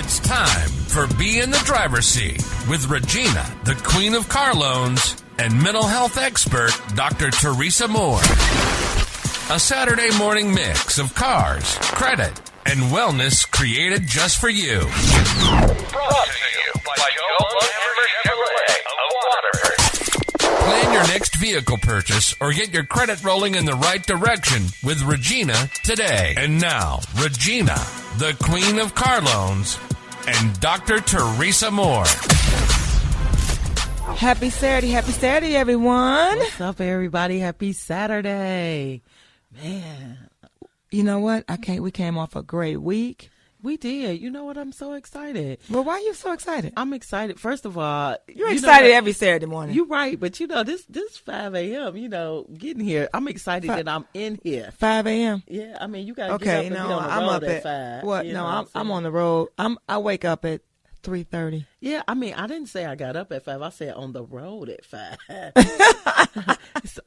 It's time for Be in the Driver's Seat with Regina, the Queen of Car Loans, and mental health expert, Dr. Teresa Moore. A Saturday morning mix of cars, credit, and wellness created just for you. Brought to you by Chevrolet of Waterford. Plan your next vehicle purchase or get your credit rolling in the right direction with Regina today. And now, Regina, the Queen of Car Loans, and Dr. Teresa Moore. Happy Saturday, everyone. What's up, everybody? Happy Saturday. Man. You know what? We came off a great week. We did. You know what? I'm so excited. Well, why are you so excited? I'm excited. First of all, you're excited every Saturday morning. You're right. But, this 5 a.m., getting here. I'm excited that I'm in here. 5 a.m.? Yeah. I mean, you got to get up and be on the road at 5. What? No, I'm on the road. I wake up at 3:30. Yeah, I mean, I didn't say I got up at 5. I said on the road at 5.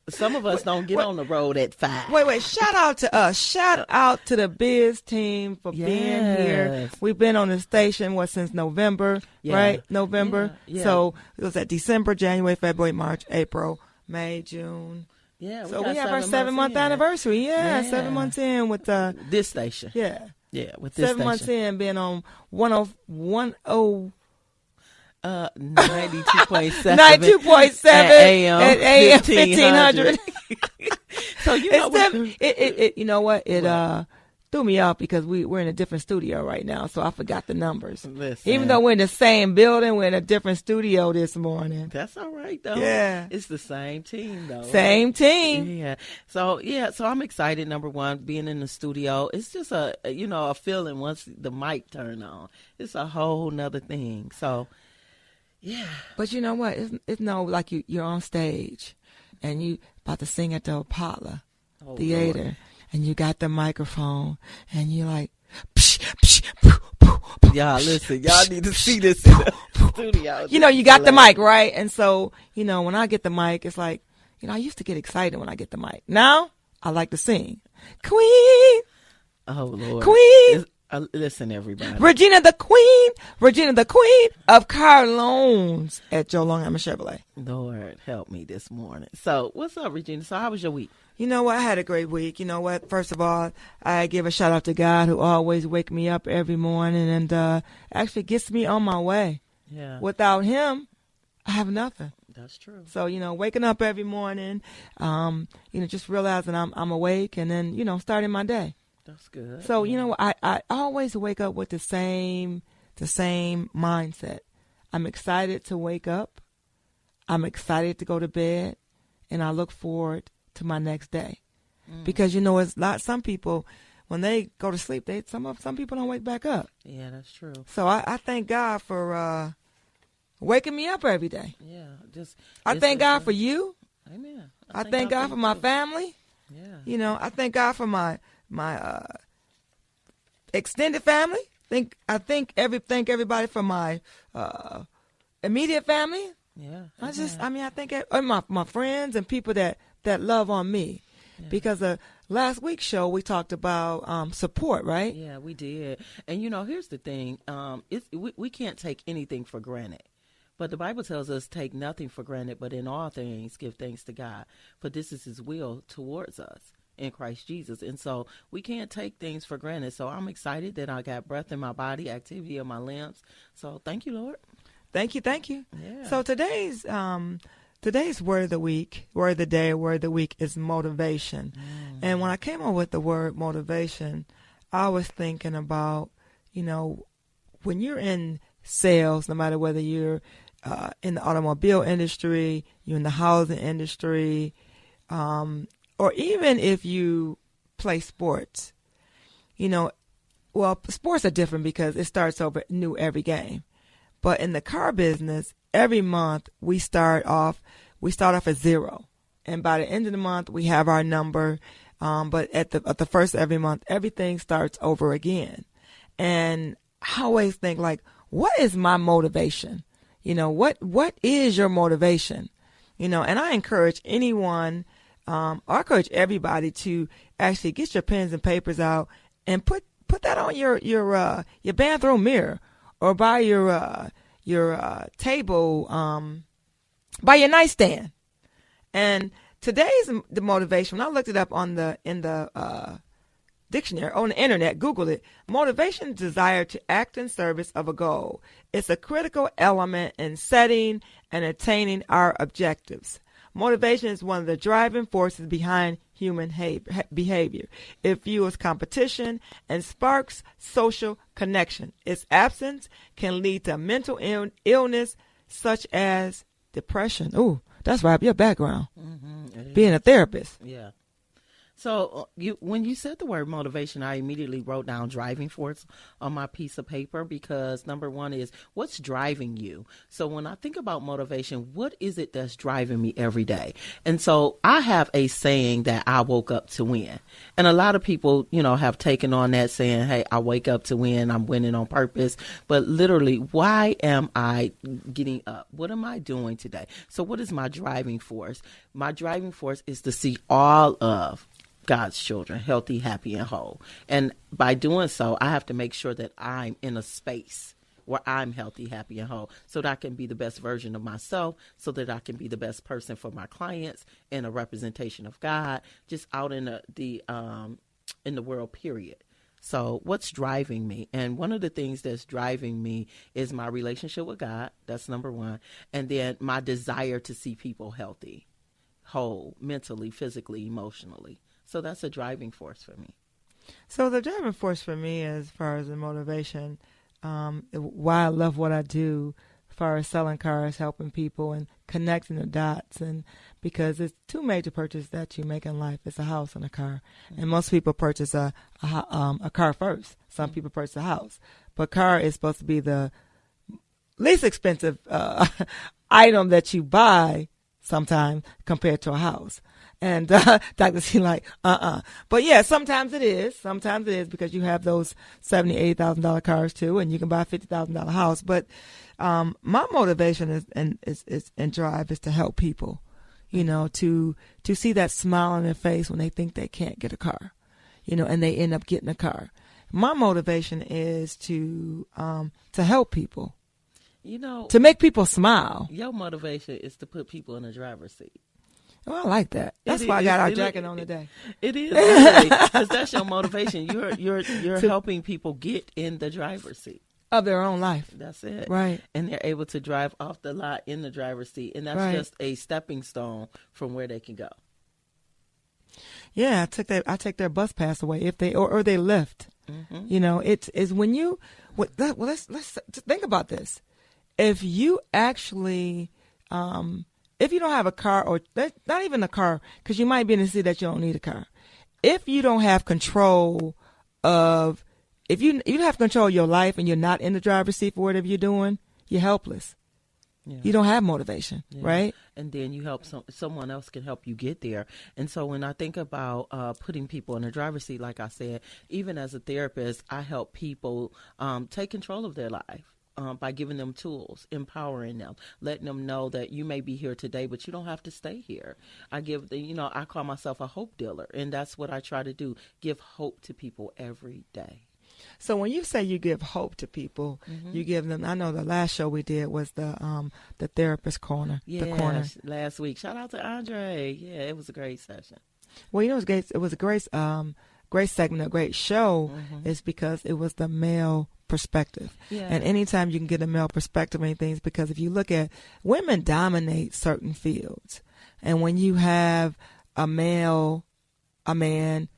Some of us don't get on the road at 5. Wait. Shout out to us. Shout out to the Biz team for being here. We've been on the station, since November, right? November. Yeah. So it was at December, January, February, March, April, May, June. Yeah. So we have our 7-month anniversary. Yeah, 7 months in with this station. Yeah. Yeah, with this 7 months in, being on 92.7 AM at AM 1500. So it threw me off because we're in a different studio right now, so I forgot the numbers. Listen. Even though we're in the same building, we're in a different studio this morning. That's all right, though. Yeah. It's the same team, though. Same team. Yeah. So I'm excited, number one, being in the studio. It's just a feeling once the mic turn on. It's a whole nother thing. So, yeah. But you know what? It's like you're on stage and you about to sing at the Apollo Theater. Lord. And you got the microphone, and you're like, psh, psh, poo, poo, poo, y'all, listen, y'all need to see this in the studio. You got the mic, right? And so, when I get the mic, it's like, I used to get excited when I get the mic. Now, I like to sing. Queen. Oh, Lord. Queen. Listen, everybody. Regina the Queen of Car Loans at Joe Long Island Chevrolet. Lord, help me this morning. So, what's up, Regina? So, how was your week? You know what? I had a great week. You know what? First of all, I give a shout out to God who always wake me up every morning and actually gets me on my way. Yeah. Without him, I have nothing. That's true. So, waking up every morning, just realizing I'm awake and then, starting my day. That's good. So, I always wake up with the same mindset. I'm excited to wake up. I'm excited to go to bed, and I look forward to my next day. Because it's some people when they go to sleep, some people don't wake back up. Yeah, that's true. So I thank God for waking me up every day. Yeah, I thank God for you. Amen. I thank God for my family. Yeah. I thank God for my extended family. I thank everybody for my immediate family. Yeah. I thank my friends and people that love on me. Yeah. Because last week's show we talked about support, right? Yeah, we did. And here's the thing: we can't take anything for granted. But the Bible tells us, take nothing for granted, but in all things give thanks to God, for this is His will towards us in Christ Jesus. And so we can't take things for granted. So I'm excited that I got breath in my body, activity of my limbs. So thank you, Lord. Thank you. Yeah. So today's word of the week, word of the day, word of the week is motivation. And when I came up with the word motivation, I was thinking about, when you're in sales, no matter whether you're in the automobile industry, you're in the housing industry, or even if you play sports, sports are different because it starts over new every game. But in the car business, every month we start off at 0. And by the end of the month, we have our number. But at the first of every month, everything starts over again. And I always think, what is my motivation? What is your motivation? And I encourage anyone, I encourage everybody to actually get your pens and papers out and put that on your bathroom mirror or by your table, by your nightstand. And today's the motivation. When I looked it up in the dictionary on the internet, Google it. Motivation is desire to act in service of a goal. It's a critical element in setting and attaining our objectives. Motivation is one of the driving forces behind human behavior. It fuels competition and sparks social connection. Its absence can lead to mental illness such as depression. Ooh, that's right up your background. Being a therapist. Yeah. So when you said the word motivation, I immediately wrote down driving force on my piece of paper, because number one is, what's driving you? So when I think about motivation, what is it that's driving me every day? And so I have a saying that I woke up to win. And a lot of people, have taken on that saying, hey, I wake up to win. I'm winning on purpose. But literally, why am I getting up? What am I doing today? So what is my driving force? My driving force is to see all of God's children healthy, happy, and whole. And by doing so, I have to make sure that I'm in a space where I'm healthy, happy, and whole, so that I can be the best version of myself, so that I can be the best person for my clients and a representation of God just out in the world, period. So what's driving me? And one of the things that's driving me is my relationship with God. That's number one. And then my desire to see people healthy, whole, mentally, physically, emotionally. So that's a driving force for me. So the driving force for me, as far as the motivation, why I love what I do, as far as selling cars, helping people, and connecting the dots, and because it's two major purchases that you make in life: it's a house and a car. Mm-hmm. And most people purchase a car first. Some people purchase a house, but car is supposed to be the least expensive item that you buy sometimes compared to a house. And Dr. C But yeah, sometimes it is. Sometimes it is, because you have those $70,000, $80,000 cars too, and you can buy a $50,000 house. But my motivation is drive is to help people, to see that smile on their face when they think they can't get a car, and they end up getting a car. My motivation is to help people, to make people smile. Your motivation is to put people in the driver's seat. Oh, I like that. That's why I got our jacket on today. It is, because that's your motivation. You're helping people get in the driver's seat of their own life. That's it. Right. And they're able to drive off the lot in the driver's seat, and that's just a stepping stone from where they can go. Yeah, I take their bus pass away if they or they lift. Mm-hmm. It's when you. Let's think about this. If you actually. If you don't have a car, or not even a car, because you might be in a city that you don't need a car. If you don't have control of, if you have control of your life and you're not in the driver's seat for whatever you're doing, you're helpless. Yeah. You don't have motivation, right? And then you help someone else can help you get there. And so when I think about putting people in the driver's seat, like I said, even as a therapist, I help people take control of their life. By giving them tools, empowering them, letting them know that you may be here today, but you don't have to stay here. I call myself a hope dealer, and that's what I try to do, give hope to people every day. So when you say you give hope to people, you give them, I know the last show we did was the therapist corner. Yeah, the corner. Last week. Shout out to Andre. Yeah, it was a great session. Well, it was a great segment, a great show, is because it was the male perspective. Yeah. And anytime you can get a male perspective on things, because if you look at, women dominate certain fields. And when you have a male to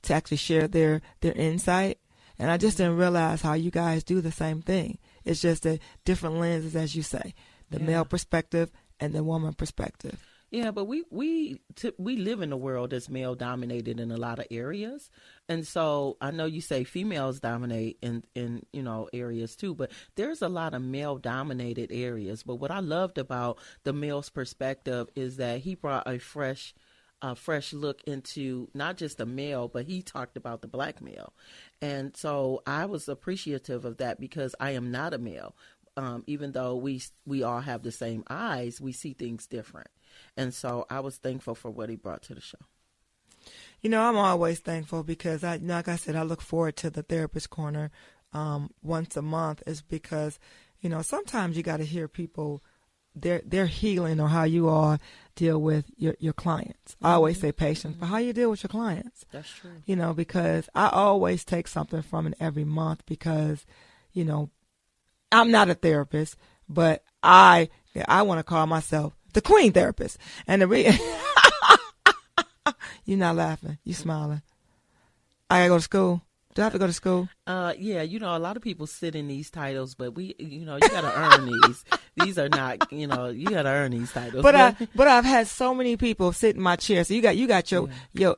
actually share their insight, and I just didn't realize how you guys do the same thing. It's just a different lenses, as you say, the male perspective and the woman perspective. Yeah, but we live in a world that's male dominated in a lot of areas, and so I know you say females dominate in areas too, but there's a lot of male dominated areas. But what I loved about the male's perspective is that he brought a fresh look into not just the male, but he talked about the black male, and so I was appreciative of that, because I am not a male. Even though we all have the same eyes, we see things different. And so I was thankful for what he brought to the show. I'm always thankful, because like I said, I look forward to the therapist corner once a month is because, sometimes you got to hear people, their healing or how you all deal with your clients. I always say patience, but how you deal with your clients. That's true. Because I always take something from it every month because, I'm not a therapist, but I want to call myself the queen therapist. And you're not laughing. You smiling. I got to go to school. Do I have to go to school? Yeah, a lot of people sit in these titles, but you got to earn these. These are not, you got to earn these titles. But I've had so many people sit in my chair. So you got your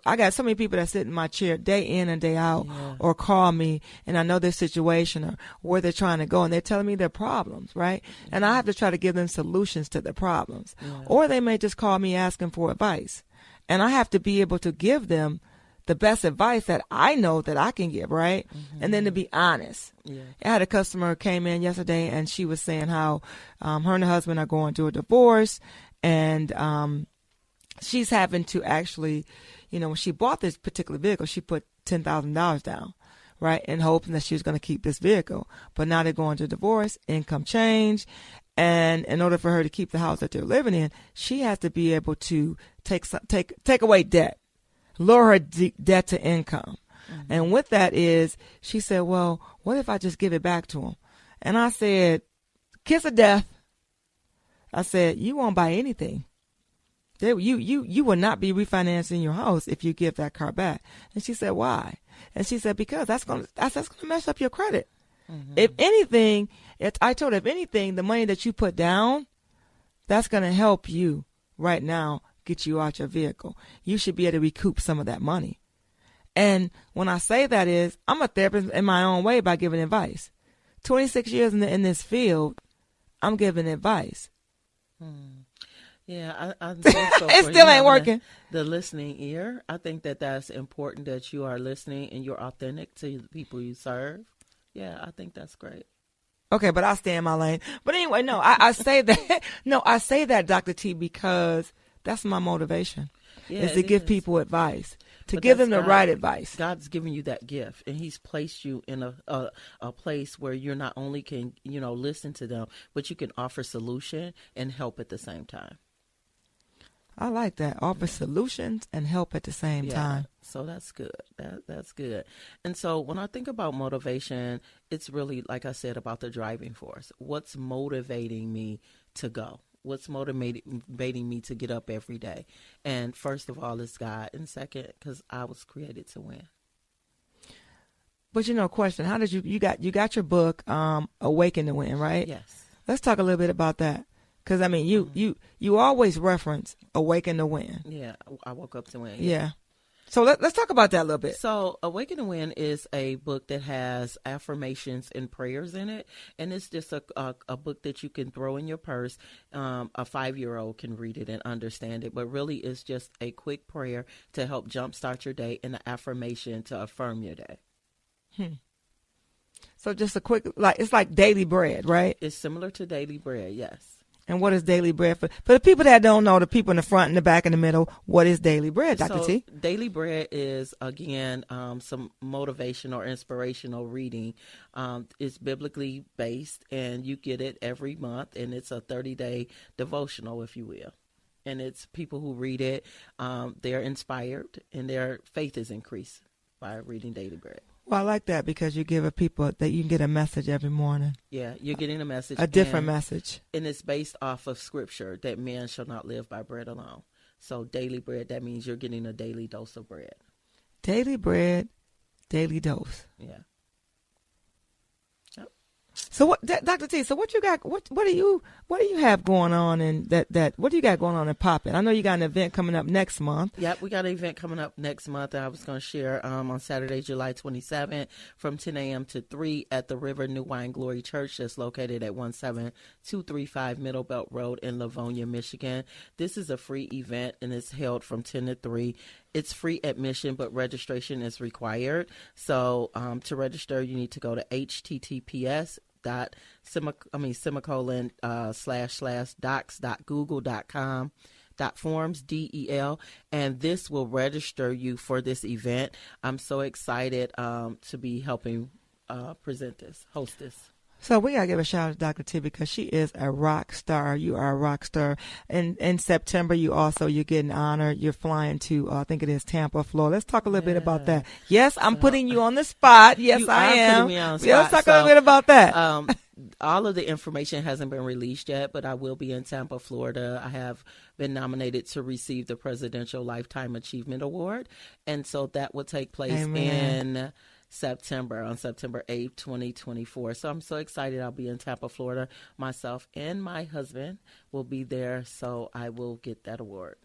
I got so many people that sit in my chair day in and day out, or call me, and I know their situation or where they're trying to go, and they're telling me their problems, right? And I have to try to give them solutions to their problems, or they may just call me asking for advice, and I have to be able to give them the best advice that I know that I can give, right? And then to be honest. Yeah. I had a customer who came in yesterday, and she was saying how her and her husband are going through a divorce, and she's having to actually, when she bought this particular vehicle, she put $10,000 down, right, in hopes that she was going to keep this vehicle. But now they're going to divorce, income change, and in order for her to keep the house that they're living in, she has to be able to take away debt. Lower her debt to income. And with that is, she said, well, what if I just give it back to him? And I said, kiss of death. I said, you won't buy anything. You will not be refinancing your house if you give that car back. And she said, why? And she said, because that's going to mess up your credit. If anything, I told her, if anything, the money that you put down, that's going to help you right now get you out your vehicle. You should be able to recoup some of that money. And when I say that is, I'm a therapist in my own way by giving advice. 26 years in this field, I'm giving advice. Yeah, I'm so it still ain't working. The listening ear. I think that's important, that you are listening and you're authentic to the people you serve. Yeah, I think that's great. Okay, but I'll stay in my lane. But anyway, no, I say that. No, I say that, Dr. T, because that's my motivation, is to give people advice, to give them the right advice. God's given you that gift, and he's placed you in a place where you're not only can, listen to them, but you can offer solution and help at the same time. I like that. Offer solutions and help at the same time. So that's good. That's good. And so when I think about motivation, it's really, like I said, about the driving force. What's motivating me to go? What's motivating me to get up every day? And first of all, it's God. And second, because I was created to win. But question, how did you got your book, Awaken to Win, right? Yes. Let's talk a little bit about that. Because, you always reference Awaken to Win. Yeah, I woke up to win. Yeah. So let's talk about that a little bit. So Awaken to Win is a book that has affirmations and prayers in it. And it's just a book that you can throw in your purse. A 5-year-old can read it and understand it. But really, it's just a quick prayer to help jumpstart your day and an affirmation to affirm your day. So just a quick, it's like daily bread, right? It's similar to daily bread, yes. And what is daily bread for the people that don't know, the people in the front and the back and the middle? What is daily bread, Dr. T? Daily bread is, again, some motivational or inspirational reading. It's biblically based, and you get it every month, and it's a 30-day devotional, if you will. And it's people who read it, they're inspired, and their faith is increased by reading daily bread. Well, I like that because you give people that you can get a message every morning. Yeah, you're getting a message. A different message. And it's based off of scripture that man shall not live by bread alone. So daily bread, that means you're getting a daily dose of bread. Daily bread, daily dose. Yeah. Yep. So what, Dr. T, so what you got, what do you have going on in that what do you got going on in Poppin'? I know you got an event coming up next month. Yep, we got an event coming up next month that I was going to share on Saturday, July 27th from 10 a.m. to 3 at the River New Wine Glory Church that's located at 17235 Middle Belt Road in Livonia, Michigan. This is a free event, and it's held from 10 to 3. It's free admission, but registration is required. So to register, you need to go to https://docs.google.com.forms, DEL, and this will register you for this event. I'm so excited to be helping present this, host this. So we gotta give a shout out to Dr. T because she is a rock star. You are a rock star. And in September, you're getting honored. You're flying to I think it is Tampa, Florida. Let's talk a little bit about that. Yes, I'm putting you on the spot. Yes, I am. Putting me on the spot. Yeah, let's talk a little bit about that. All of the information hasn't been released yet, but I will be in Tampa, Florida. I have been nominated to receive the Presidential Lifetime Achievement Award, and so that will take place in September, on September 8th, 2024. So I'm so excited. I'll be in Tampa, Florida. Myself and my husband will be there, so I will get that award.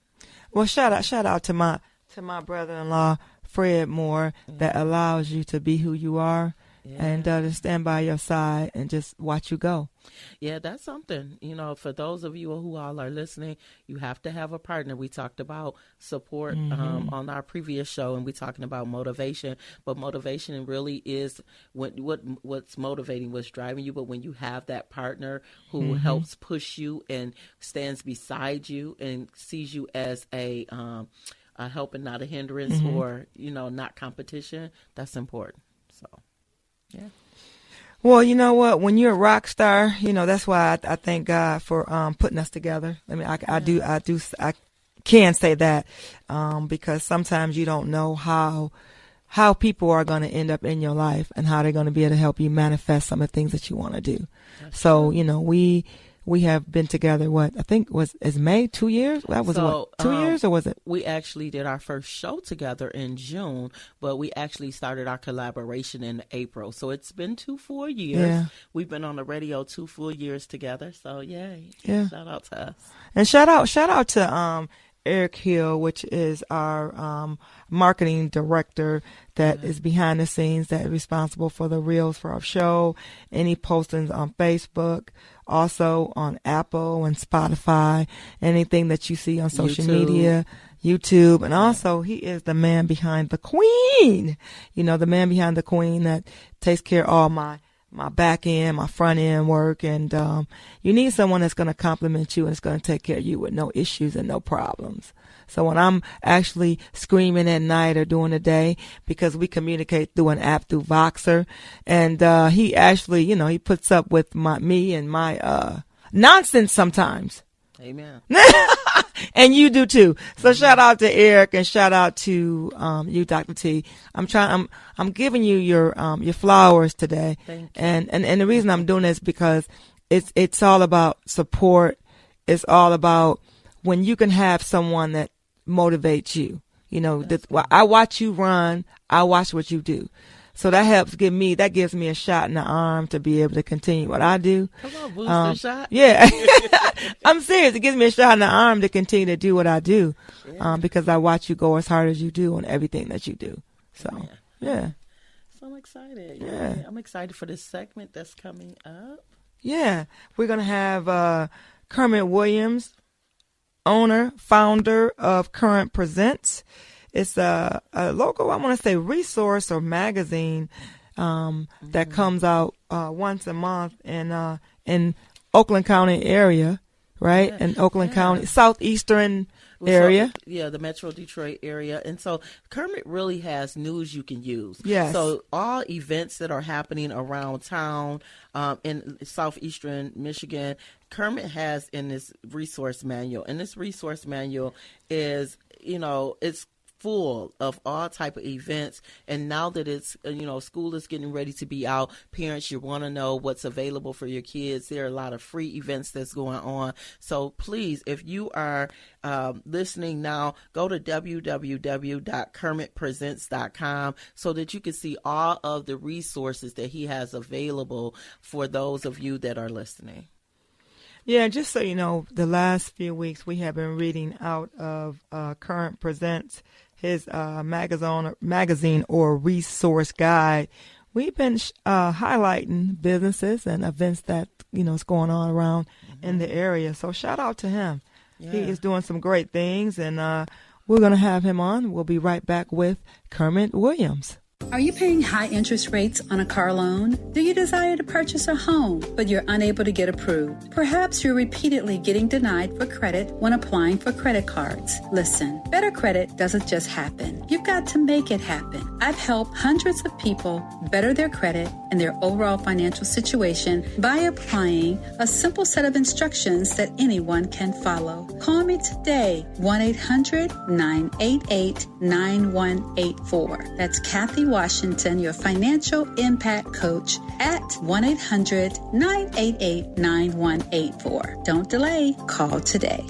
Well, shout out to my brother-in-law, Fred Moore, that allows you to be who you are. Yeah. And to stand by your side and just watch you go. Yeah, that's something. For those of you who all are listening, you have to have a partner. We talked about support on our previous show, and we're talking about motivation. But motivation really is what's motivating, what's driving you. But when you have that partner who helps push you and stands beside you and sees you as a help and not a hindrance, or not competition, that's important. So. Yeah. Well, you know what? When you're a rock star, that's why I thank God for putting us together. I mean, I can say that because sometimes you don't know how people are going to end up in your life and how they're going to be able to help you manifest some of the things that you want to do. That's so, true. We have been together, I think is May, 2 years? That was 2 years, or was it? We actually did our first show together in June, but we actually started our collaboration in April. So it's been 2 full years. Yeah. We've been on the radio 2 full years together. So yay. Yeah. Shout out to us. And shout out to Eric Hill, which is our marketing director that is behind the scenes, that is responsible for the reels for our show, any postings on Facebook, also on Apple and Spotify, anything that you see on social media, YouTube. And also he is the man behind the queen, the man behind the queen that takes care of all my back end, my front end work. And you need someone that's going to compliment you and is going to take care of you with no issues and no problems. So when I'm actually screaming at night or during the day, because we communicate through an app through Voxer, and he actually, he puts up with me and my nonsense sometimes. Amen. And you do too. So shout out to Eric and shout out to you, Dr. T. I'm giving you your flowers today. Thank you. And the reason I'm doing this because it's all about support. It's all about when you can have someone that motivates you. I watch you run. I watch what you do. So that gives me a shot in the arm to be able to continue what I do. Come on, booster shot. Yeah. I'm serious. It gives me a shot in the arm to continue to do what I do, because I watch you go as hard as you do on everything that you do. So, yeah. So I'm excited. Yeah. I'm excited for this segment that's coming up. Yeah. We're going to have Kermit Williams, owner, founder of Current Presents. It's a local, I want to say, resource or magazine that comes out once a month in Oakland County area, right? Yeah. In Oakland County, southeastern area. So, the Metro Detroit area. And so Kermit really has news you can use. Yes. So all events that are happening around town in southeastern Michigan, Kermit has in this resource manual. And this resource manual is, it's full of all type of events. And now that it's, school is getting ready to be out, parents, you want to know what's available for your kids. There are a lot of free events that's going on. So please, if you are listening now, go to www.kermitpresents.com so that you can see all of the resources that he has available for those of you that are listening. Yeah, just so you know, the last few weeks we have been reading out of Current Presents, his magazine or resource guide. We've been highlighting businesses and events that, is going on around in the area. So shout out to him. Yeah. He is doing some great things, and we're going to have him on. We'll be right back with Kermit Williams. Are you paying high interest rates on a car loan? Do you desire to purchase a home, but you're unable to get approved? Perhaps you're repeatedly getting denied for credit when applying for credit cards. Listen, better credit doesn't just happen. You've got to make it happen. I've helped hundreds of people better their credit and their overall financial situation by applying a simple set of instructions that anyone can follow. Call me today, 1-800-988-9184. That's Cathy Washington, your financial impact coach, at 1-800-988-9184. Don't delay. Call today.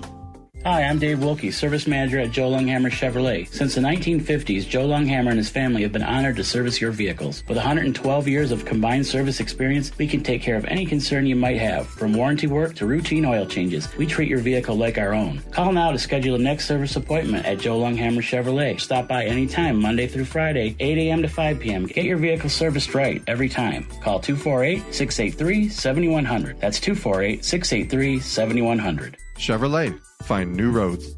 Hi, I'm Dave Wilkie, Service Manager at Joe Longhammer Chevrolet. Since the 1950s, Joe Longhammer and his family have been honored to service your vehicles. With 112 years of combined service experience, we can take care of any concern you might have. From warranty work to routine oil changes, we treat your vehicle like our own. Call now to schedule a next service appointment at Joe Longhammer Chevrolet. Stop by anytime, Monday through Friday, 8 a.m. to 5 p.m. Get your vehicle serviced right every time. Call 248-683-7100. That's 248-683-7100. Chevrolet. Find new roads.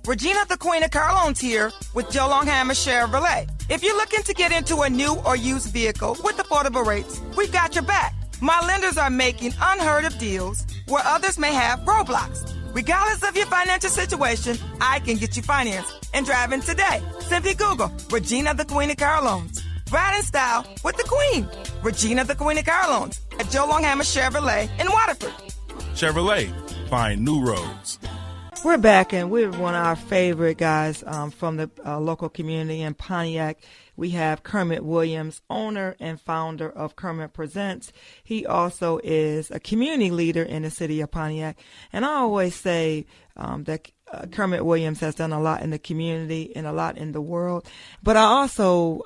Regina, the Queen of Car Loans here with Joe Longhammer Chevrolet. If you're looking to get into a new or used vehicle with affordable rates, we've got your back. My lenders are making unheard of deals where others may have roadblocks. Regardless of your financial situation, I can get you financed and driving today. Simply Google Regina, the Queen of Car Loans. Ride in style with the Queen. Regina, the Queen of Car Loans at Joe Longhammer Chevrolet in Waterford. Chevrolet, find new roads. We're back, and we're one of our favorite guys from the local community in Pontiac. We have Kermit Williams, owner and founder of Kermit Presents. He also is a community leader in the city of Pontiac. And I always say that Kermit Williams has done a lot in the community and a lot in the world. But I also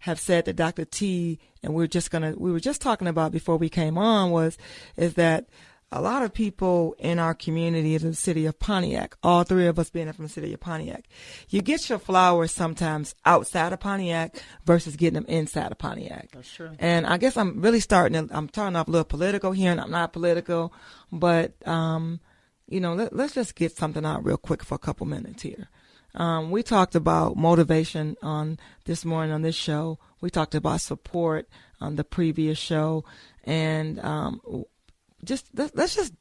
have said that Dr. T, and we were just talking about before we came on, is that a lot of people in our community in the city of Pontiac, all three of us being from the city of Pontiac, you get your flowers sometimes outside of Pontiac versus getting them inside of Pontiac. That's true. And I guess I'm starting off a little political here, and I'm not political, but, let's just get something out real quick for a couple minutes here. We talked about motivation on this morning on this show. We talked about support on the previous show, and,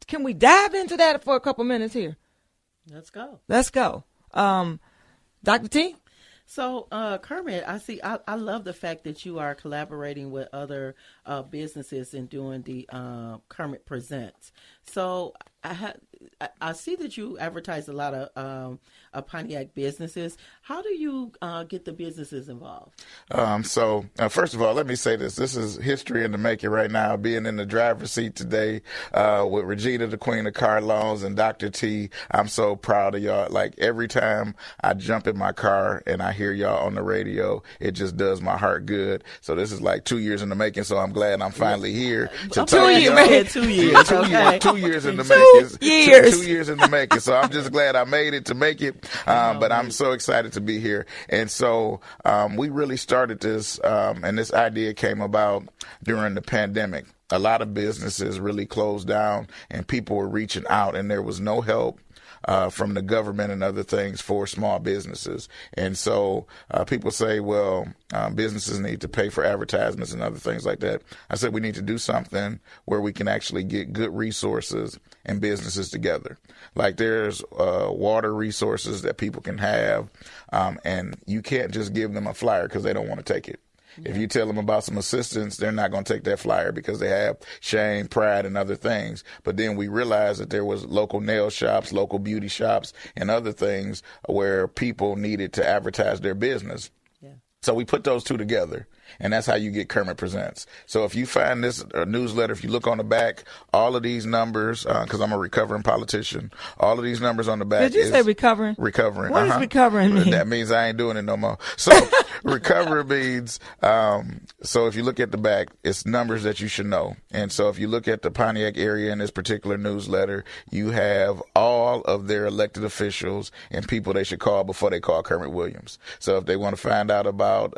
can we dive into that for a couple minutes here? Let's go. Dr. T? So, Kermit, I love the fact that you are collaborating with other businesses and doing the Kermit Presents. So, I see that you advertise a lot of Pontiac businesses. How do you get the businesses involved? First of all, let me say this. This is history in the making right now, being in the driver's seat today with Regina, the Queen of Car Loans, and Dr. T. I'm so proud of y'all. Like, every time I jump in my car and I hear y'all on the radio, it just does my heart good. So this is like 2 years in the making, so I'm glad I'm finally here to talk to y'all. 2 years. Okay. 2 years in the making. 2 years. 2 years in the making. So I'm just glad I made it to make it. But I'm so excited to be here. And so we really started this, and this idea came about during the pandemic. A lot of businesses really closed down, and people were reaching out, and there was no help from the government and other things for small businesses. And so people say, well, businesses need to pay for advertisements and other things like that. I said we need to do something where we can actually get good resources and businesses together. Like, there's water resources that people can have, and you can't just give them a flyer because they don't want to take it. If you tell them about some assistance, they're not going to take that flyer because they have shame, pride, and other things. But then we realized that there was local nail shops, local beauty shops, and other things where people needed to advertise their business. Yeah. So we put those two together, and that's how you get Kermit Presents. So if you find this newsletter, if you look on the back, all of these numbers, because I'm a recovering politician, all of these numbers on the back. Did you say recovering? Recovering. What does recovering mean? That means I ain't doing it no more. So recovery means, so if you look at the back, it's numbers that you should know. And so if you look at the Pontiac area in this particular newsletter, you have all of their elected officials and people they should call before they call Kermit Williams. So if they want to find out about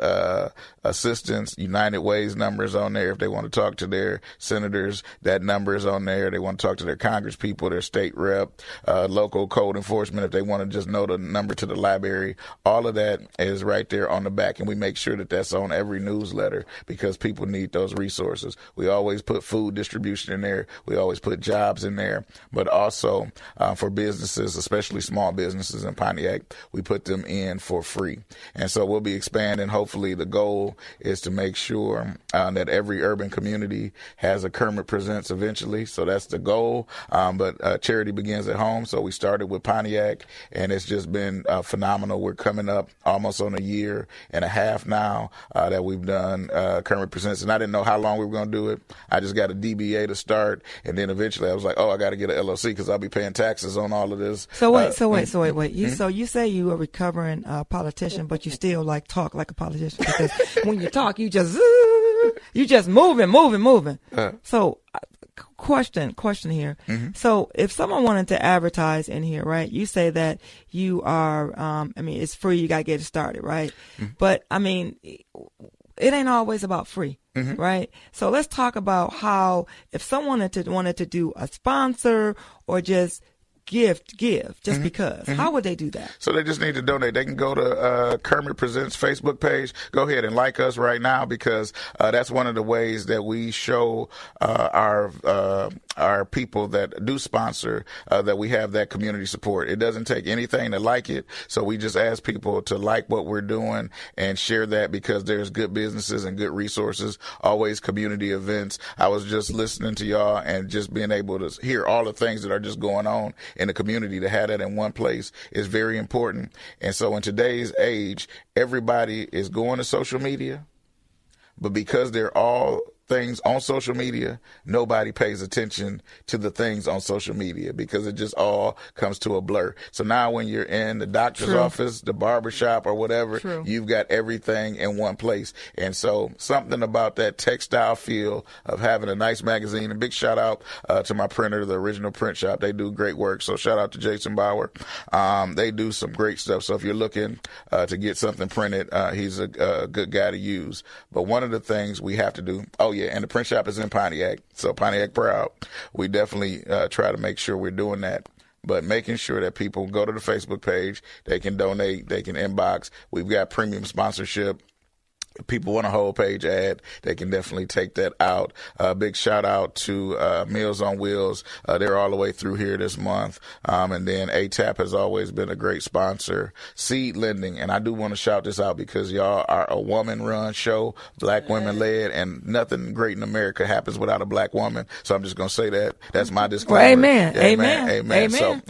assistance instance, United Way's number is on there. If they want to talk to their senators, that number is on there. They want to talk to their Congress people, their state rep, local code enforcement. If they want to just know the number to the library, all of that is right there on the back. And we make sure that that's on every newsletter because people need those resources. We always put food distribution in there. We always put jobs in there. But also for businesses, especially small businesses in Pontiac, we put them in for free. And so we'll be expanding. Hopefully the goal is to make sure that every urban community has a Kermit Presents eventually. So that's the goal. But charity begins at home. So we started with Pontiac, and it's just been phenomenal. We're coming up almost on a year and a half now that we've done Kermit Presents. And I didn't know how long we were going to do it. I just got a DBA to start. And then eventually I was like, I got to get an LLC because I'll be paying taxes on all of this. So wait. So you say you a recovering politician, but you still talk like a politician because when you talk, you just moving. So question here. Mm-hmm. So if someone wanted to advertise in here, right? You say that you are, it's free. You got to get it started, right? Mm-hmm. But it ain't always about free. Mm-hmm. Right. So let's talk about how if someone wanted to do a sponsor or just give just because. How would they do that? So they just need to donate. They can go to Kermit Presents Facebook page. Go ahead and like us right now because that's one of the ways that we show our people that do sponsor that we have that community support. It doesn't take anything to like it. So we just ask people to like what we're doing and share that because there's good businesses and good resources, always community events. I was just listening to y'all and just being able to hear all the things that are just going on in the community. To have that in one place is very important. And so in today's age, everybody is going to social media, but because they're all things on social media, nobody pays attention to the things on social media because it just all comes to a blur. So now when you're in the doctor's office, the barbershop or whatever, you've got everything in one place. And so something about that textile feel of having a nice magazine, and big shout out to my printer, the Original Print Shop. They do great work. So shout out to Jason Bauer. They do some great stuff. So if you're looking to get something printed, he's a good guy to use. But one of the things we have to do, and the print shop is in Pontiac, so Pontiac proud. We definitely try to make sure we're doing that. But making sure that people go to the Facebook page, they can donate, they can inbox. We've got premium sponsorship. If people want a whole page ad, they can definitely take that out. Big shout out to Meals on Wheels. They're all the way through here this month. And then ATAP has always been a great sponsor. Seed Lending, and I do want to shout this out because y'all are a woman-run show, black women-led, and nothing great in America happens without a black woman. So I'm just going to say that. That's my disclaimer. Well, amen. Amen.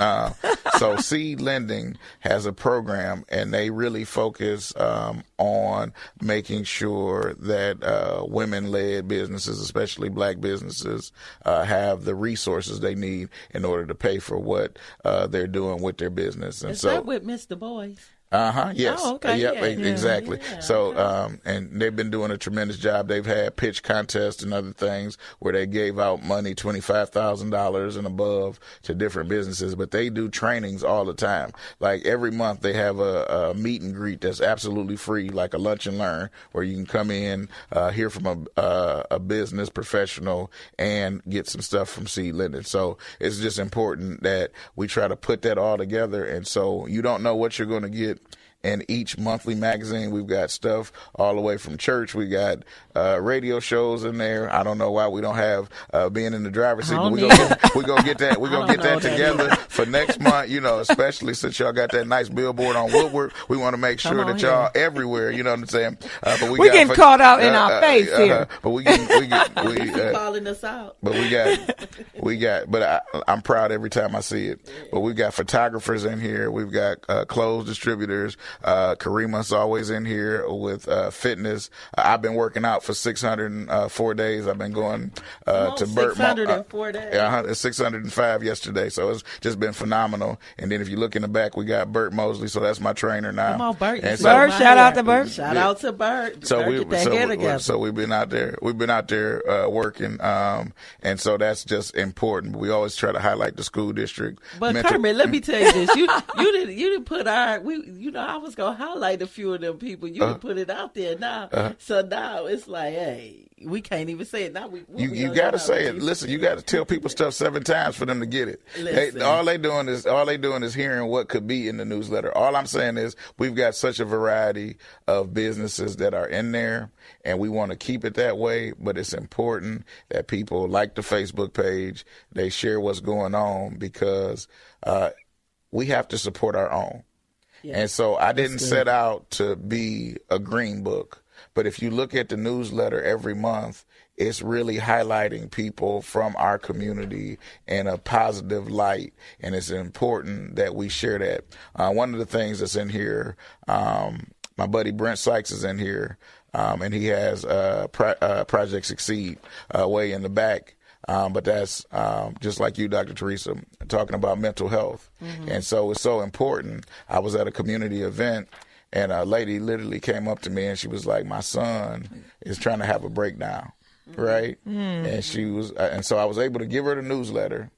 So Seed Lending has a program, and they really focus on making sure that women-led businesses, especially black businesses, have the resources they need in order to pay for what they're doing with their business. And Is that with Mr. Boys? Yes. Oh, okay. Yep, Yeah. exactly. Yeah. So, and they've been doing a tremendous job. They've had pitch contests and other things where they gave out money, $25,000 and above to different businesses, but they do trainings all the time. Like every month they have a meet and greet that's absolutely free, like a lunch and learn, where you can come in, hear from a business professional and get some stuff from Seed Lending. So it's just important that we try to put that all together. And so you don't know what you're going to get in each monthly magazine. We've got stuff all the way from church. We got radio shows in there. I don't know why we don't have being in the driver's seat. But we're gonna get that. We're gonna get that together for next month. Especially since y'all got that nice billboard on Woodward. We want to make sure that y'all everywhere. You know what I'm saying? But we getting caught out in our face here. But we calling us out. But we got. But I'm proud every time I see it. But we got photographers in here. We've got clothes distributors. Karima's always in here with fitness. I've been working out for 604 days. I've been going to Burt. 604 days. 605 yesterday. So it's just been phenomenal. And then if you look in the back, we got Burt Mosley. So that's my trainer now. Come on, Burt. Burt, shout out to Burt. Shout out to Burt. So we've been out there. We've been out there working. And so that's just important. We always try to highlight the school district. But Kermit, let me tell you this: you didn't put I was gonna highlight a few of them people. You didn't put it out there now. So now it's like, hey, we can't even say it now. You got to say it. Listen, you got to tell people stuff 7 times for them to get it. All they doing is hearing what could be in the newsletter. All I'm saying is we've got such a variety of businesses that are in there, and we want to keep it that way. But it's important that people like the Facebook page, they share what's going on, because we have to support our own. Yeah, and so I didn't set out to be a green book. But if you look at the newsletter every month, it's really highlighting people from our community in a positive light. And it's important that we share that. One of the things that's in here, my buddy Brent Sykes is in here, and he has Project Succeed way in the back. But that's just like you, Dr. Teresa, talking about mental health. Mm-hmm. And so it's so important. I was at a community event, and a lady literally came up to me, and she was like, my son is trying to have a breakdown, right? Mm-hmm. And she was, and so I was able to give her the newsletter,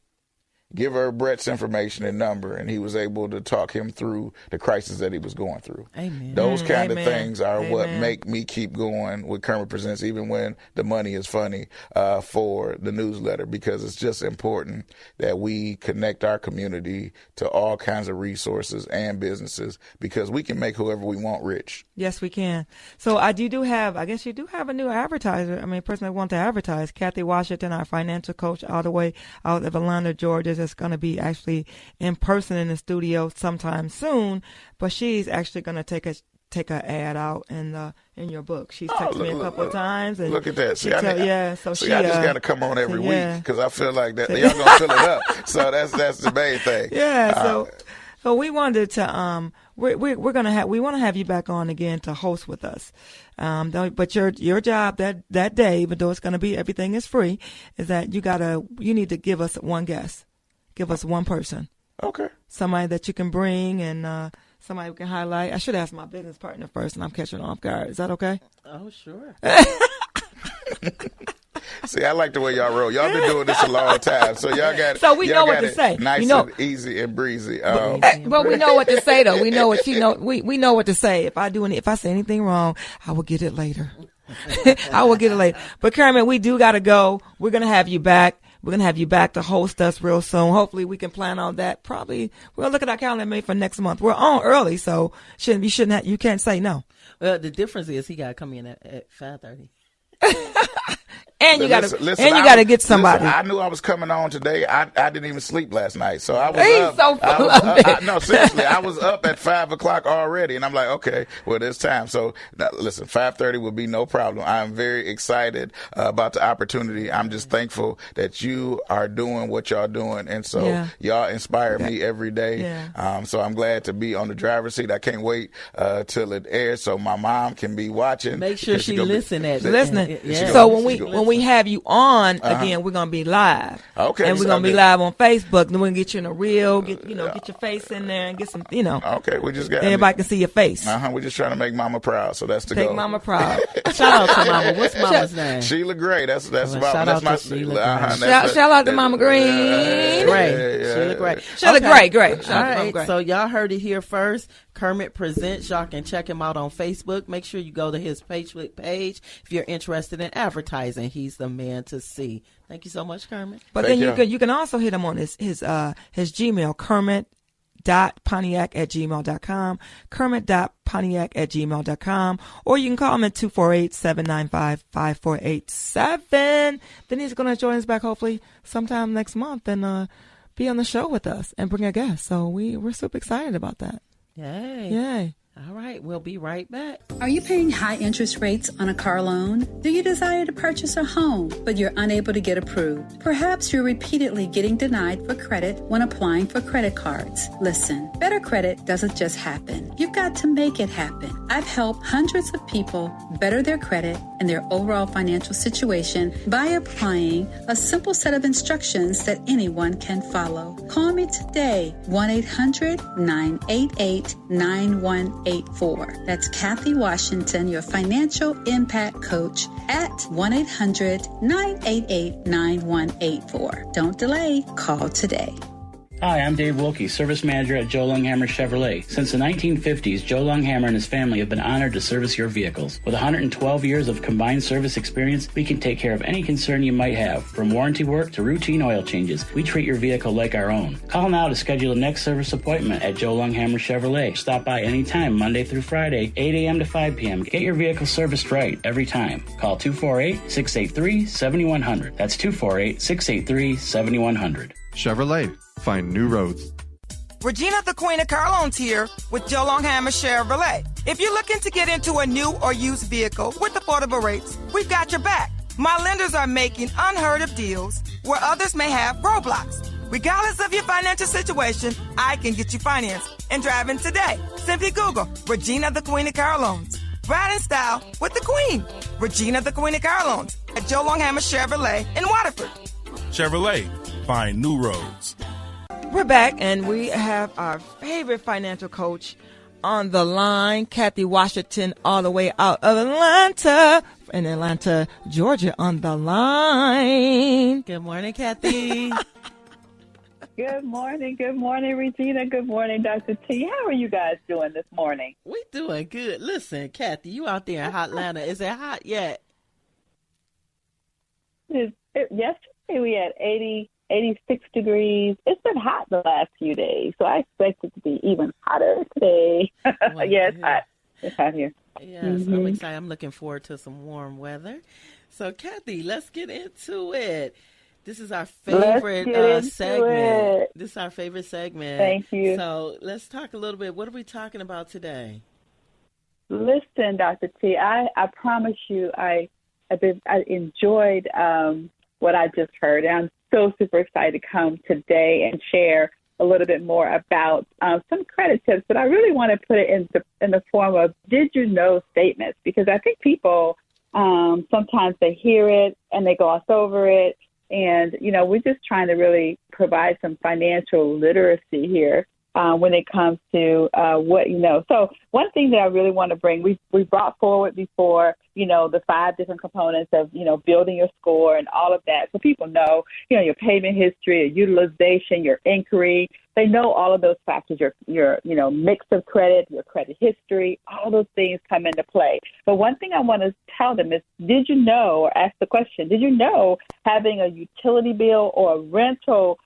give her Brett's information and number, and he was able to talk him through the crisis that he was going through. Amen. Those kind of things are what make me keep going with Kermit Presents, even when the money is funny, for the newsletter, because it's just important that we connect our community to all kinds of resources and businesses, because we can make whoever we want rich. Yes, we can. So I guess you do have a new advertiser. I mean, a person that wants to advertise, Cathy Washington, our financial coach all the way out of Atlanta, Georgia. That's going to be actually in person in the studio sometime soon, but she's actually going to take an ad out in your book. She's texted me a couple of times. And look at that. I just got to come on every week, because I feel like that y'all going to fill it up. So that's the main thing. Yeah. So we wanted to we want to have you back on again to host with us. But your job that day, even though it's going to be, everything is free, is that you need to give us one guest. Give us one person. Okay. Somebody that you can bring, and somebody we can highlight. I should ask my business partner first, and I'm catching off guard. Is that okay? Oh, sure. See, I like the way y'all roll. Y'all been doing this a long time, so y'all got. So we know what to say. Nice and easy and breezy. But we know what to say, though. We know what we know what to say. If I say anything wrong, I will get it later. I will get it later. But Kermit, we do got to go. We're gonna have you back. We're going to have you back to host us real soon. Hopefully we can plan on that. Probably we're going to look at our calendar maybe for next month. We're on early, so you can't say no. Well, the difference is he got to come in at 5:30. And you got to get somebody. Listen, I knew I was coming on today. I didn't even sleep last night, so I was He's up. So full of it. No, seriously, I was up at 5:00 already, and I'm like, okay, well, there's time. So listen, 5:30 will be no problem. I'm very excited about the opportunity. I'm just thankful that you are doing what y'all doing, and so y'all inspire me every day. Yeah. So I'm glad to be on the driver's seat. I can't wait till it airs, so my mom can be watching. Make sure she listening. So when we have you on again, we're gonna be live. Okay. And we're gonna be live on Facebook. Then we're gonna get you in a reel, get your face in there and get some, Okay, we just got everybody can see your face. We're just trying to make Mama proud, so that's the goal. Make Mama proud. Shout out to Mama. What's Mama's name? Sheila Gray. That's shout out to Sheila Gray. Shout out to Mama Green. Sheila Gray. Sheila Gray. All right. So y'all heard it here first. Kermit Presents. Y'all can check him out on Facebook. Make sure you go to his Facebook page if you're interested in advertising. He's the man to see. Thank you so much, Kermit. But then you can also hit him on his Gmail, Kermit.Pontiac@gmail.com, Kermit.Pontiac@gmail.com, or you can call him at 248-795-5487. Then he's going to join us back hopefully sometime next month and be on the show with us and bring a guest. So we're super excited about that. Yay. All right, we'll be right back. Are you paying high interest rates on a car loan? Do you desire to purchase a home, but you're unable to get approved? Perhaps you're repeatedly getting denied for credit when applying for credit cards. Listen, better credit doesn't just happen. You've got to make it happen. I've helped hundreds of people better their credit and their overall financial situation by applying a simple set of instructions that anyone can follow. Call me today, 1-800-988-9188. 9184. That's Cathy Washington, your financial impact coach, at 1-800-988-9184. Don't delay. Call today. Hi, I'm Dave Wilkie, Service Manager at Joe Longhammer Chevrolet. Since the 1950s, Joe Longhammer and his family have been honored to service your vehicles. With 112 years of combined service experience, we can take care of any concern you might have. From warranty work to routine oil changes, we treat your vehicle like our own. Call now to schedule a next service appointment at Joe Longhammer Chevrolet. Stop by anytime, Monday through Friday, 8 a.m. to 5 p.m. Get your vehicle serviced right every time. Call 248-683-7100. That's 248-683-7100. Chevrolet. Find new roads. Regina, the Queen of Car Loans here with Joe Longhammer Chevrolet. If you're looking to get into a new or used vehicle with affordable rates, we've got your back. My lenders are making unheard of deals where others may have roadblocks. Regardless of your financial situation, I can get you financed and driving today. Simply Google Regina, the Queen of Car Loans. Ride in style with the Queen. Regina, the Queen of Car Loans at Joe Longhammer Chevrolet in Waterford. Chevrolet, find new roads. We're back, and we have our favorite financial coach on the line, Cathy Washington, all the way out of Atlanta, Georgia, on the line. Good morning, Cathy. Good morning, Regina. Good morning, Dr. T. How are you guys doing this morning? We doing good. Listen, Cathy, you out there in hot Atlanta. Is it hot yet? Yesterday we had 86 degrees. It's been hot the last few days, so I expect it to be even hotter today. Well, yeah, it's hot. It's hot here. Yes, I'm excited. I'm looking forward to some warm weather. So, Cathy, let's get into it. This is our favorite segment. This is our favorite segment. Thank you. So, let's talk a little bit. What are we talking about today? Listen, Dr. T, I promise you I enjoyed what I just heard. And I'm so super excited to come today and share a little bit more about some credit tips, but I really want to put it in the form of did you know statements, because I think people sometimes they hear it and they gloss over it, and we're just trying to really provide some financial literacy here when it comes to what you know. So one thing that I really want to bring, we brought forward before, the 5 different components of, building your score and all of that. So people know, your payment history, your utilization, your inquiry. They know all of those factors, your mix of credit, your credit history, all those things come into play. But one thing I want to tell them is, did you know, or ask the question, did you know having a utility bill or a rental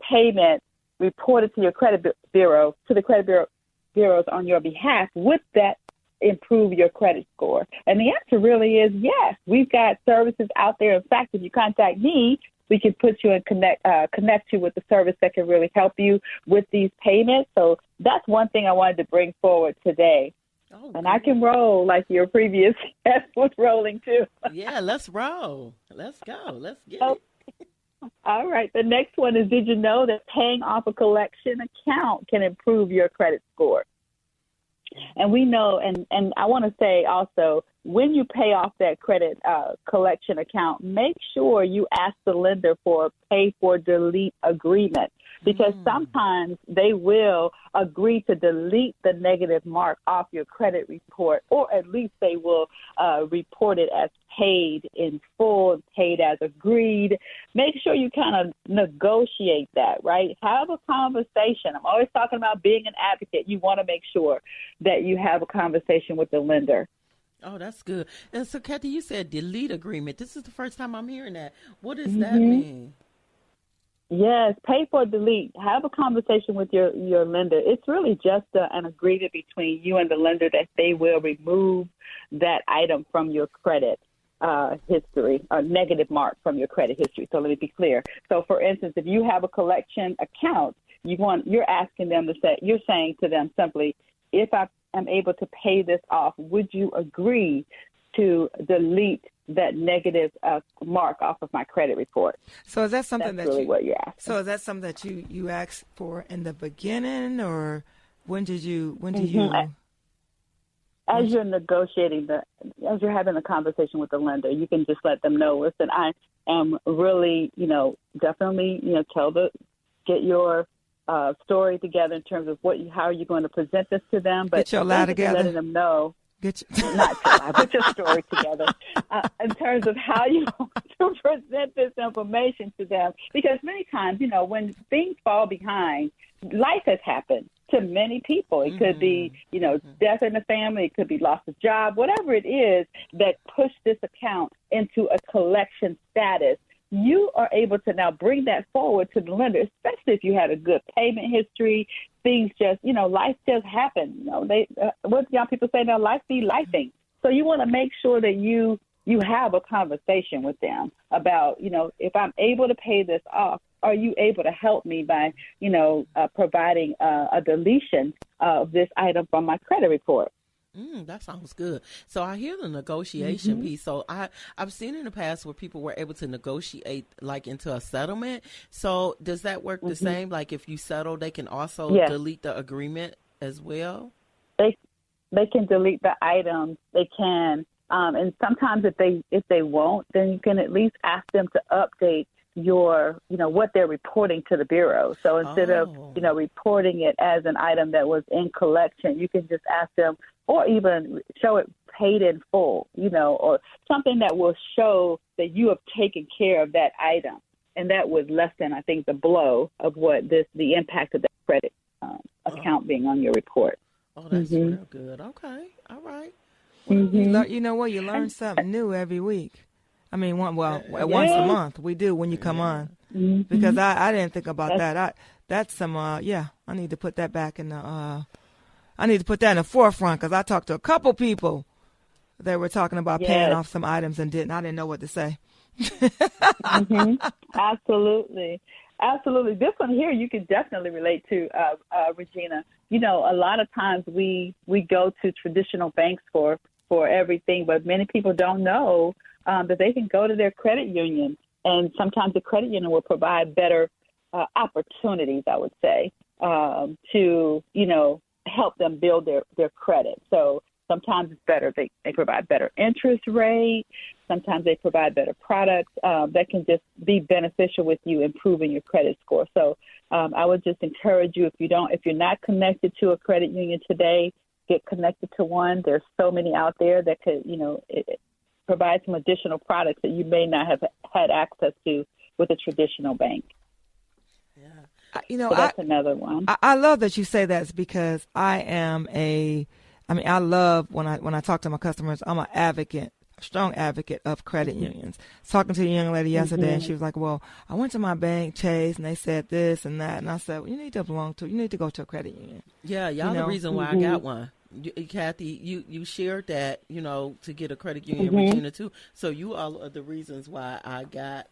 payment reported to your credit bureau, to the credit bureaus on your behalf, would that improve your credit score? And the answer really is yes. We've got services out there. In fact, if you contact me, we can put you and connect you with the service that can really help you with these payments. So that's one thing I wanted to bring forward today. Oh, and I can roll like your previous guest was rolling too. Yeah, let's roll. Let's go. Let's get it. All right. The next one is, did you know that paying off a collection account can improve your credit score? And we know, and I want to say also, when you pay off that credit collection account, make sure you ask the lender for a pay for delete agreement, because sometimes they will agree to delete the negative mark off your credit report, or at least they will report it as paid in full, paid as agreed. Make sure you kind of negotiate that, right? Have a conversation. I'm always talking about being an advocate. You want to make sure that you have a conversation with the lender. Oh, that's good. And so, Cathy, you said delete agreement. This is the first time I'm hearing that. What does that mean? Yes, pay for delete. Have a conversation with your lender. It's really just an agreement between you and the lender that they will remove that item from your credit history, a negative mark from your credit history. So let me be clear. So, for instance, if you have a collection account, you're asking them to say, you're saying to them simply, if I am able to pay this off, would you agree to delete that negative mark off of my credit report? So is that something That's really what you're asking. So is that something that you asked for in the beginning, or when did you? As you're negotiating as you're having a conversation with the lender, you can just let them know, listen, I am really, definitely, get your story together in terms of how are you going to present this to them. But get your lie together. Letting them know. Put your story together in terms of how you want to present this information to them. Because many times, when things fall behind, life has happened to many people. It could be, death in the family. It could be loss of job, whatever it is that pushed this account into a collection status. You are able to now bring that forward to the lender, especially if you had a good payment history. Things just, life just happens. What young people say now, life be lifing. So you want to make sure that you have a conversation with them about, if I'm able to pay this off, are you able to help me by, providing a deletion of this item from my credit report? That sounds good. So I hear the negotiation piece. So I've seen in the past where people were able to negotiate like into a settlement. So does that work the same? Like if you settle, they can also delete the agreement as well? They can delete the items. They can. And sometimes if they won't, then you can at least ask them to update your, what they're reporting to the Bureau. So instead of, reporting it as an item that was in collection, you can just ask them, or even show it paid in full, or something that will show that you have taken care of that item. And that would lessen, I think, the blow of the impact of the credit account being on your report. Oh, that's real good. Okay. All right. Well, you know what? You learn something new every week. I mean, once a month we do when you come on, because I didn't think about that. That's some I need to put that back in the I need to put that in the forefront, because I talked to a couple people that were talking about paying off some items and didn't. I didn't know what to say. Absolutely. This one here you can definitely relate to, Regina. A lot of times we go to traditional banks for everything, but many people don't know that they can go to their credit union, and sometimes the credit union will provide better opportunities, I would say, to, help them build their credit. So sometimes it's better. They provide better interest rate. Sometimes they provide better products that can just be beneficial with you improving your credit score. So I would just encourage you, if you're not connected to a credit union today, get connected to one. There's so many out there that could, provide some additional products that you may not have had access to with a traditional bank. So that's another one. I love that you say that, because I love when I talk to my customers, I'm a strong advocate of credit unions. I was talking to a young lady yesterday, and she was like, well, I went to my bank, Chase, and they said this and that. And I said, well, you need to go to a credit union. Yeah, y'all the reason why I got one. Kathy, you shared that, to get a credit union, Regina, too. So you all are the reasons why I got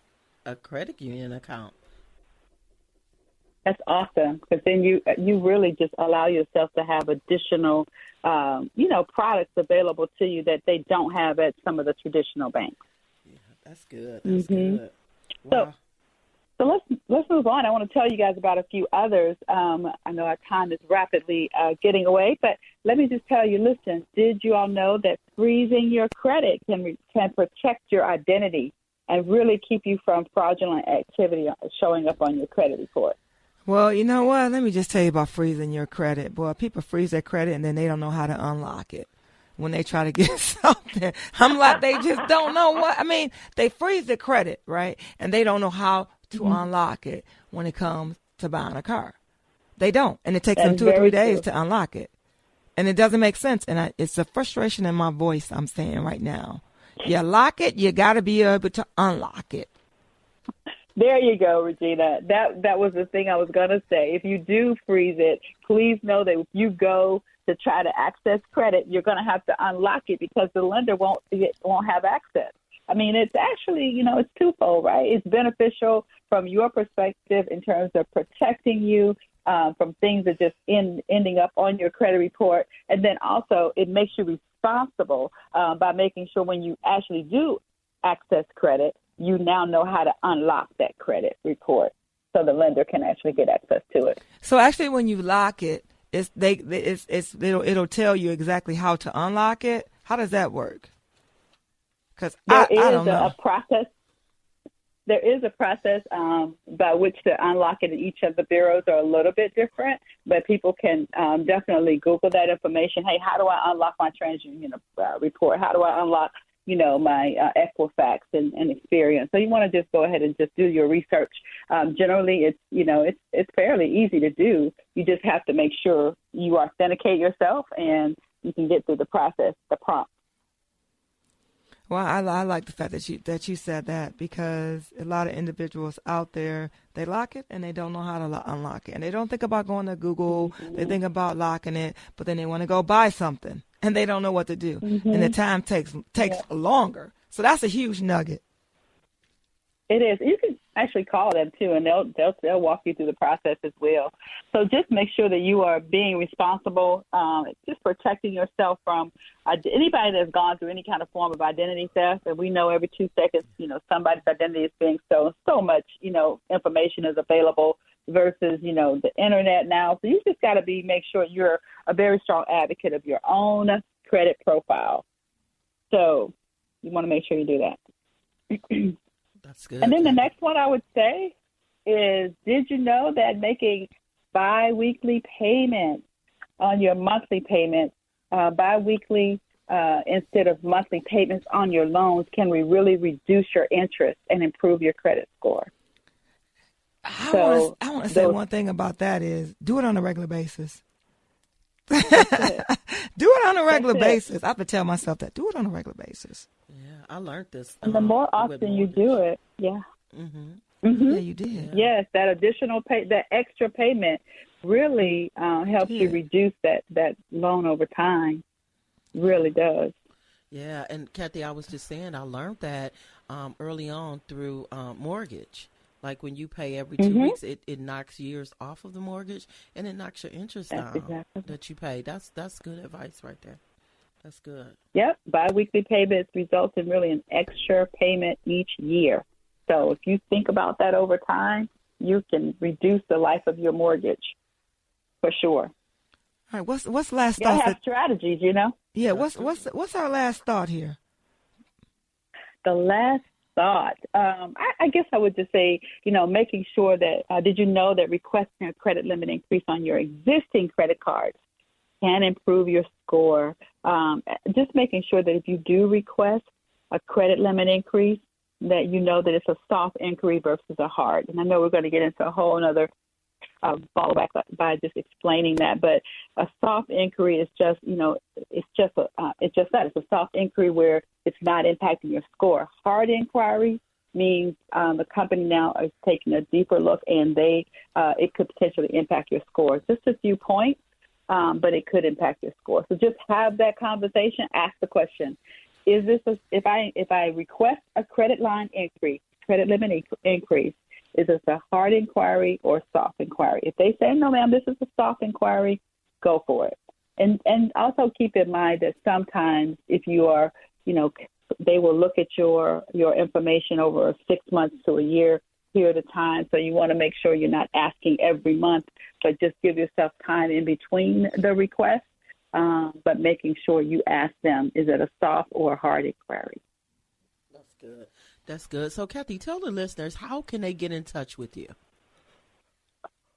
a credit union account. That's awesome, because then you really just allow yourself to have additional, products available to you that they don't have at some of the traditional banks. Yeah, that's good. That's good. Wow. So let's move on. I want to tell you guys about a few others. I know our time is rapidly getting away, but let me just tell you, listen, did you all know that freezing your credit can protect your identity and really keep you from fraudulent activity showing up on your credit report? Well, you know what? Let me just tell you about freezing your credit. Boy, people freeze their credit and then they don't know how to unlock it when they try to get something. I'm like, they just don't know what. I mean, they freeze their credit, right? And they don't know how to unlock it when it comes to buying a car. They don't. And it takes them 2 or 3 days to unlock it. And it doesn't make sense. And it's a frustration in my voice I'm saying right now. You lock it, you got to be able to unlock it. There you go, Regina. That was the thing I was going to say. If you do freeze it, please know that if you go to try to access credit, you're going to have to unlock it, because the lender won't have access. I mean, it's actually, it's twofold, right? It's beneficial from your perspective in terms of protecting you from things that just ending up on your credit report. And then also it makes you responsible by making sure when you actually do access credit, you now know how to unlock that credit report so the lender can actually get access to it. So actually when you lock it, it'll tell you exactly how to unlock it. How does that work? Because I don't know. A process. there is a process by which to unlock it. Each of the bureaus are a little bit different, but people can definitely Google that information. Hey, how do I unlock my TransUnion report? How do I unlock, my Equifax and experience? So you want to just go ahead and just do your research. Generally, it's fairly easy to do. You just have to make sure you authenticate yourself and you can get through the process, the prompt. Well, I like the fact that you said that, because a lot of individuals out there, they lock it and they don't know how to unlock it. And they don't think about going to Google. Mm-hmm. They think about locking it, but then they want to go buy something and they don't know what to do. Mm-hmm. And the time takes longer. So that's a huge nugget. It is. You can actually call them too, and they'll walk you through the process as well. So just make sure that you are being responsible, just protecting yourself from anybody that's gone through any kind of form of identity theft. And we know every 2 seconds, somebody's identity is being stolen. So much, information is available versus, the internet now. So you just got to make sure you're a very strong advocate of your own credit profile. So you want to make sure you do that. That's good. And then the next one I would say is, did you know that making biweekly payments on your monthly payments, biweekly instead of monthly payments on your loans can really reduce your interest and improve your credit score? I want to say one thing about that is do it on a regular basis. Do it on a regular basis. I have to tell myself that. Do it on a regular basis. Yeah, I learned this. And the more often you do it, yeah. Mm-hmm. Mm-hmm. Yeah, you did. Yes, that additional that extra payment really helps you reduce that loan over time. Really does. Yeah, and Cathy, I was just saying, I learned that early on through mortgage. Like when you pay every 2 weeks, it knocks years off of the mortgage, and it knocks your interest down that you pay. That's good advice right there. That's good. Yep. Biweekly payments result in really an extra payment each year. So if you think about that over time, you can reduce the life of your mortgage for sure. All right. What's last thought? You thought? have strategies, Yeah. What's our last thought here? The last thought. I guess I would just say, making sure that, did you know that requesting a credit limit increase on your existing credit cards can improve your score? Just making sure that if you do request a credit limit increase, that you know that it's a soft inquiry versus a hard. And I know we're going to get into a whole other fallback by just explaining that, but a soft inquiry is just, it's just that. It's a soft inquiry where it's not impacting your score. Hard inquiry means the company now is taking a deeper look, and it could potentially impact your score. Just a few points, but it could impact your score. So just have that conversation. Ask the question: is this if I request a credit line increase, credit limit increase? Is this a hard inquiry or soft inquiry? If they say, no, ma'am, this is a soft inquiry, go for it. And also keep in mind that sometimes if you are, they will look at your information over a 6 months to a year period of time. So you want to make sure you're not asking every month, but just give yourself time in between the requests, but making sure you ask them, is it a soft or a hard inquiry? That's good. That's good. So, Cathy, tell the listeners, how can they get in touch with you?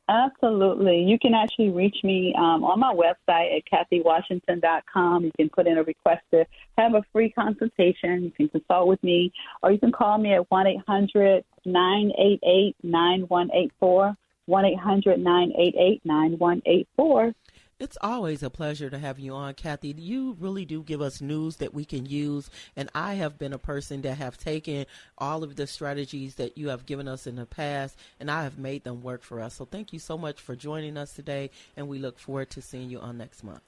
Absolutely. You can actually reach me on my website at cathywashington.com. You can put in a request to have a free consultation. You can consult with me, or you can call me at 1-800-988-9184, 1-800-988-9184. It's always a pleasure to have you on, Cathy. You really do give us news that we can use, and I have been a person that have taken all of the strategies that you have given us in the past, and I have made them work for us. So thank you so much for joining us today, and we look forward to seeing you on next month.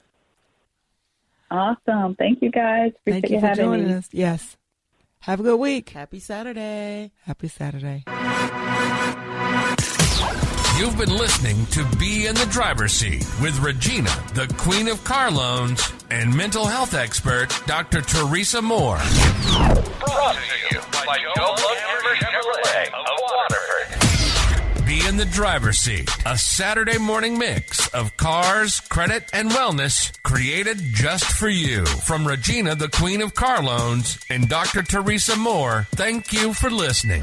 Awesome. Thank you, guys. Appreciate Thank you for joining us. Yes. Have a good week. Happy Saturday. Happy Saturday. You've been listening to Be in the Driver's Seat with Regina, the Queen of Car Loans, and mental health expert, Dr. Teresa Moore. Brought to you by Joe Chevrolet of Waterford. Be in the Driver's Seat, a Saturday morning mix of cars, credit, and wellness created just for you. From Regina, the Queen of Car Loans, and Dr. Teresa Moore, thank you for listening.